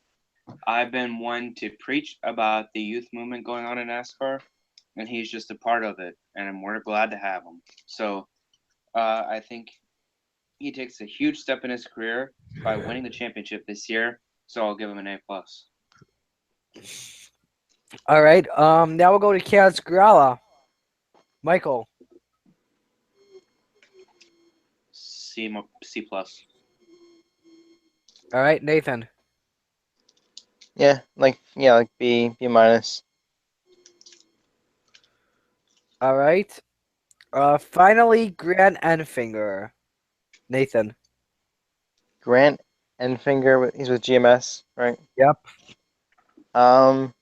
I've been one to preach about the youth movement going on in NASCAR, and he's just a part of it, and we're glad to have him. So I think he takes a huge step in his career by winning the championship this year. So I'll give him an A plus. All right. Now we'll go to Kaz Grala. Michael. C plus. All right, Nathan. Like B minus. All right. Finally, Grant Enfinger. Nathan. Grant Enfinger, he's with GMS, right? Yep. Um,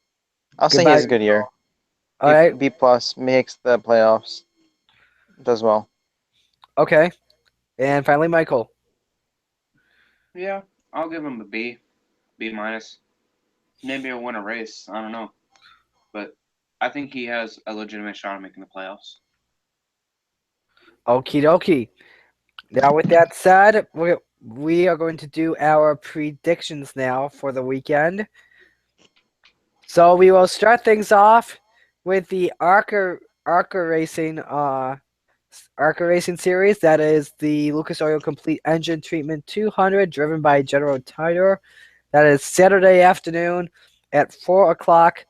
I'll say he Goodbye. has a good year. All right. B plus, makes the playoffs, does well. Okay. And finally, Michael. Yeah, I'll give him a B. B minus. Maybe he'll win a race. I don't know. But I think he has a legitimate shot at making the playoffs. Okie dokie. Now, with that said, we are going to do our predictions now for the weekend. So we will start things off with the ARCA Racing series. That is the Lucas Oil Complete Engine Treatment 200, driven by General Tire. That is Saturday afternoon at 4 o'clock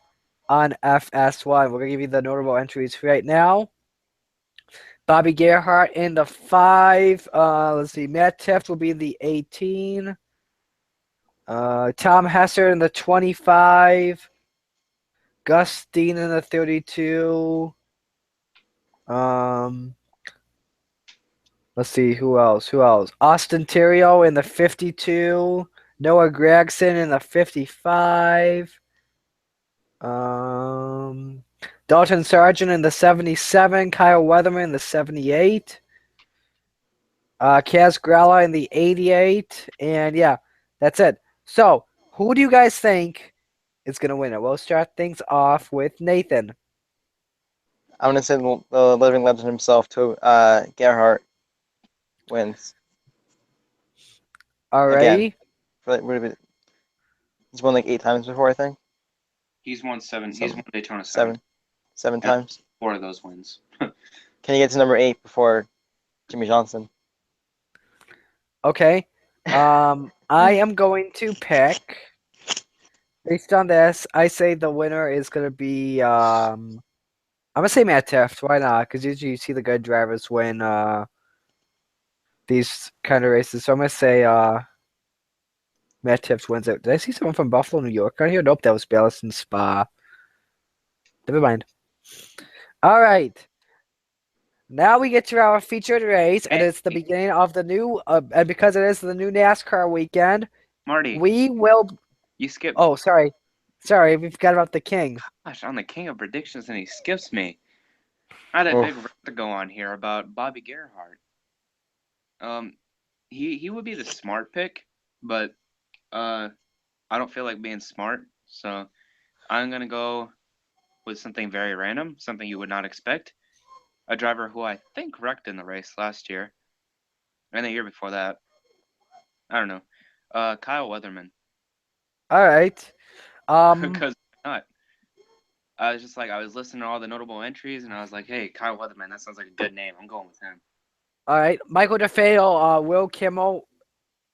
on FS1. We're going to give you the notable entries right now. Bobby Gerhart in the 5. Let's see. Matt Tift will be in the 18. Tom Hesser in the 25. Gus Dean in the 32. Let's see. Who else? Austin Terrio in the 52. Noah Gregson in the 55. Dalton Sargent in the 77. Kyle Weatherman in the 78. Kaz Gralla in the 88. And yeah, that's it. So, who do you guys think is going to win it? We'll start things off with Nathan. I'm gonna say the living legend himself, to Gerhart wins again. Alrighty. He's won like 8 times before, I think. He's won 7. So He's won Daytona 7. seven And times. 4 of those wins. Can he get to number 8 before Jimmy Johnson? Okay. I am going to pick. Based on this, I say the winner is gonna be. I'm gonna say Matt Tift. Why not? Because usually you see the good drivers win these kind of races. So I'm gonna say Matt Tift wins it. Did I see someone from Buffalo, New York on here? Nope, that was Ballas and Spa. Never mind. All right. Now we get to our featured race, and it's the Hey, beginning of the new. And because it is the new NASCAR weekend, Marty, we will. you skipped. Oh, sorry, we forgot about the king. Gosh, I'm the king of predictions, and he skips me. I had a big Oof. rant to go on here about Bobby Gerhardt. He would be the smart pick, but I don't feel like being smart, so I'm gonna go with something very random, something you would not expect. A driver who I think wrecked in the race last year, and the year before that. I don't know. Kyle Weatherman, All right. because not. I was just like, I was listening to all the notable entries, and I was like, hey, Kyle Weatherman, that sounds like a good name. I'm going with him. All right. Michael DeFeo, Will Kimmel.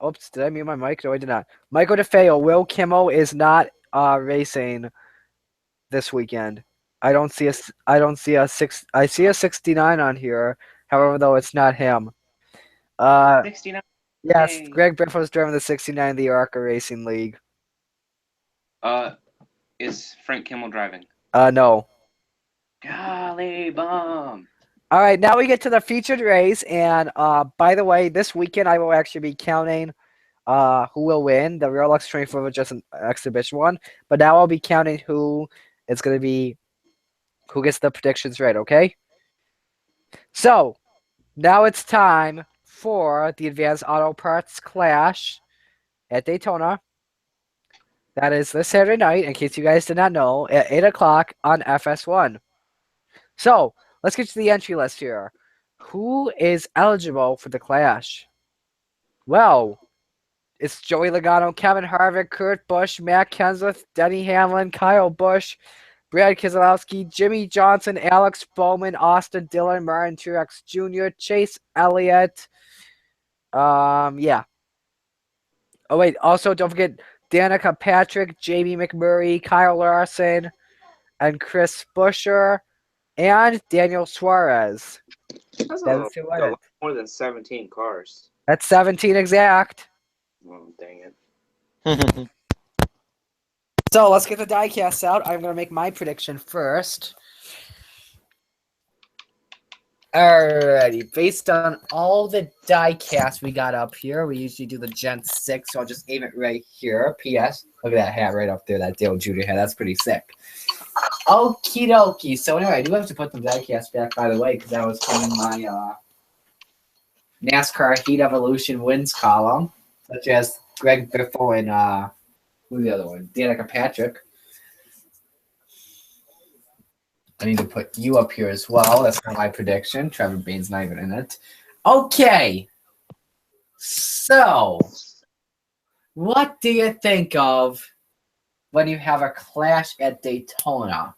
Oops, did I mute my mic? No, I did not. Michael DeFeo, Will Kimmel is not racing this weekend. I don't see a six. I see a 69 on here. However, though, it's not him. Uh, 69. yes, Yay. Greg Biffle is driving the 69 in the ARCA Racing League. Is Frank Kimmel driving? No. Golly bum. All right, now we get to the featured race, and by the way, this weekend I will actually be counting who will win. The Real X 24 was just an exhibition one, but now I'll be counting who it's going to be, who gets the predictions right, okay? So, now it's time for the Advanced Auto Parts Clash at Daytona. That is this Saturday night, in case you guys did not know, at 8 o'clock on FS1. So, let's get to the entry list here. Who is eligible for the Clash? Well, it's Joey Logano, Kevin Harvick, Kurt Busch, Matt Kenseth, Denny Hamlin, Kyle Busch, Brad Keselowski, Jimmy Johnson, Alex Bowman, Austin Dillon, Martin Truex Jr., Chase Elliott. Yeah. Oh wait, also don't forget Danica Patrick, Jamie McMurray, Kyle Larson, and Chris Buescher, and Daniel Suarez. That's That is who a won it. lot more than 17 cars. That's 17 exact. Oh, dang it. So let's get the diecast out. I'm going to make my prediction first. Alrighty, based on all the diecast we got up here, we usually do the Gen 6, so I'll just aim it right here. P.S. Look at that hat right up there, that Dale Jr. hat. That's pretty sick. Okie dokie. So anyway, I do have to put the diecast back, by the way, because I was putting my NASCAR Heat Evolution wins column, such as Greg Biffle and who's the other one? Danica Patrick. I need to put you up here as well. That's not my prediction. Trevor Bain's not even in it. Okay. So, what do you think of when you have a clash at Daytona?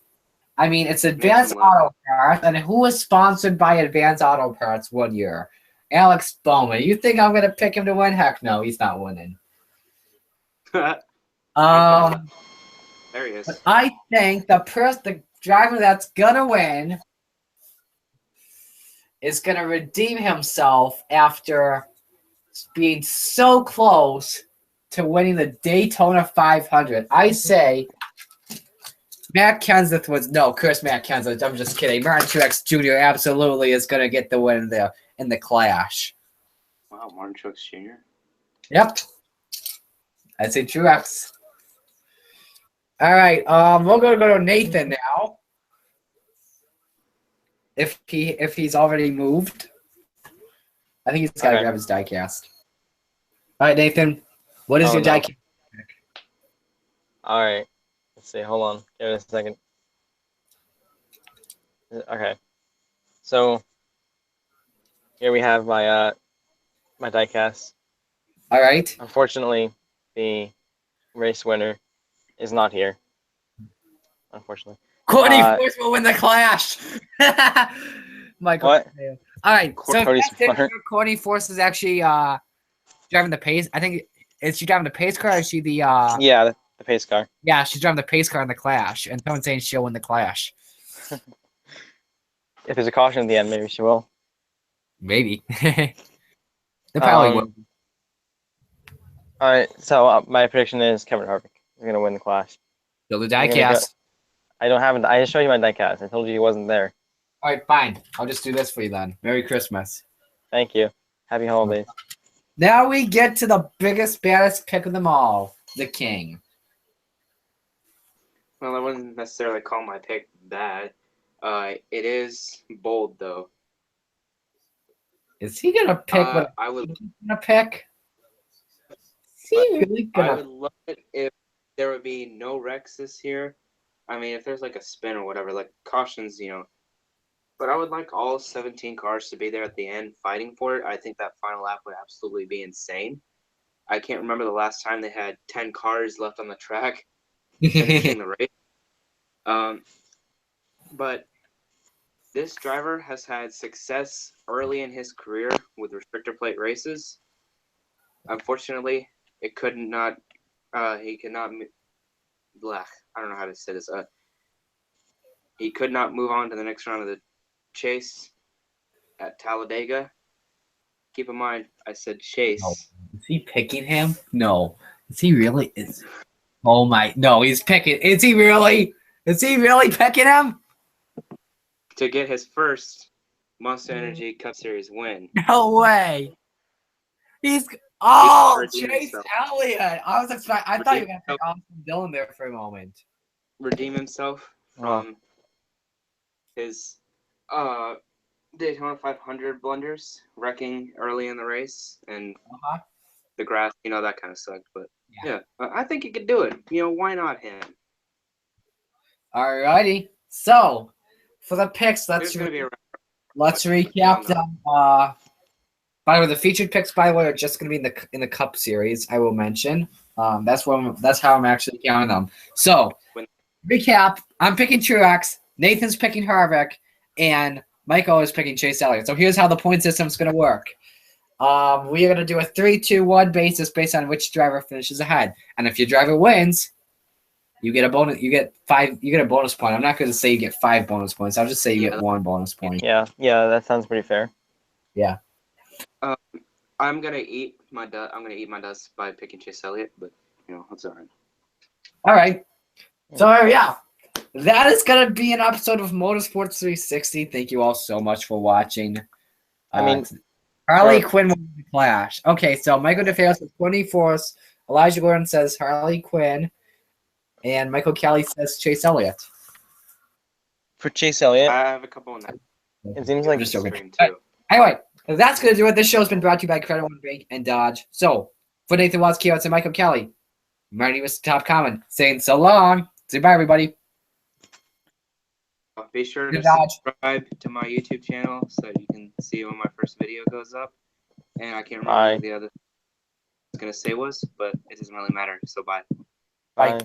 I mean, it's Advanced Auto Parts, and who was sponsored by Advanced Auto Parts one year? Alex Bowman. You think I'm going to pick him to win? Heck no, he's not winning. There he is. But I think the driver that's gonna win is gonna redeem himself after being so close to winning the Daytona 500. I say Matt Kenseth curse Matt Kenseth. I'm just kidding. Martin Truex Jr. absolutely is gonna get the win there in the clash. Wow, Martin Truex Jr. Yep. I'd say Truex. All right, we're gonna go to Nathan now. If he's already moved, I think he's gotta grab his diecast. All right, Nathan, what is your diecast? All right, let's see. Hold on, give it a second. Okay, so here we have my my diecast. All right. Unfortunately, the race winner is not here. Unfortunately. Courtney Force will win the clash. Michael. What? All right. So Courtney's Courtney Force is actually driving the pace. I think is she driving the pace car or is she the Yeah, the pace car. yeah, she's driving the pace car in the Clash, and someone's saying she'll win the Clash. If there's a caution at the end, maybe she will. Maybe. They probably will. All right, so my prediction is Kevin Harvick is gonna win the Clash. Build the I'm gonna go- diecast. I don't have. I just showed you my diecast. I told you he wasn't there. All right, fine. I'll just do this for you then. Merry Christmas. Thank you. Happy holidays. Now we get to the biggest, baddest pick of them all, the King. Well, I wouldn't necessarily call my pick bad. It is bold though. Is he gonna pick what I would. he's gonna pick? Is he really I gonna? would love it if there would be no wrecks this year. I mean, if there's like a spin or whatever, like cautions, But I would like all 17 cars to be there at the end fighting for it. I think that final lap would absolutely be insane. I can't remember the last time they had 10 cars left on the track finishing the race. But this driver has had success early in his career with restrictor plate races. Unfortunately, it could not. He could not. I don't know how to say this. He could not move on to the next round of the chase at Talladega. Keep in mind, I said chase. No. Is he picking him? No. Is he really? Oh my! No, he's picking. Is he really? Is he really picking him? To get his first Monster Energy Cup Series win. No way. He's redeem Chase himself. Elliott. I was expecting. I thought you were gonna Redeem pick Austin Dillon there for a moment. Redeem himself from his Daytona 500 blunders, wrecking early in the race, and the grass, that kind of sucked. But yeah, I think he could do it. Why not him? Alrighty. So for the picks, let's recap them. By the way, the featured picks, by the way, are just going to be in the Cup Series. I will mention. That's how I'm actually counting them. So recap: I'm picking Truex, Nathan's picking Harvick, and Michael is picking Chase Elliott. So here's how the point system is going to work. We are going to do a 3-2-1 basis based on which driver finishes ahead, and if your driver wins, you get a bonus. You get a bonus point. I'm not going to say you get 5 bonus points. I'll just say you get 1 bonus point. Yeah, that sounds pretty fair. Yeah. I'm gonna eat my dust by picking Chase Elliott, but it's all right. All right. So yeah, that is gonna be an episode of Motorsports 360. Thank you all so much for watching. Harley Quinn won the Clash. Okay, so Michael DeFeo says 24th. Elijah Gordon says Harley Quinn, and Michael Kelly says Chase Elliott. For Chase Elliott, I have a couple on that. It seems like just joking. Anyway, that's going to do it. This show has been brought to you by Credit One Bank and Dodge. So, for Nathan Watts, Keots, and Michael Kelly, my name is Top Common, saying so long. Say bye, everybody. Be sure to subscribe to my YouTube channel so you can see when my first video goes up. And I can't remember what the other I was going to say was, but it doesn't really matter. So bye. Bye.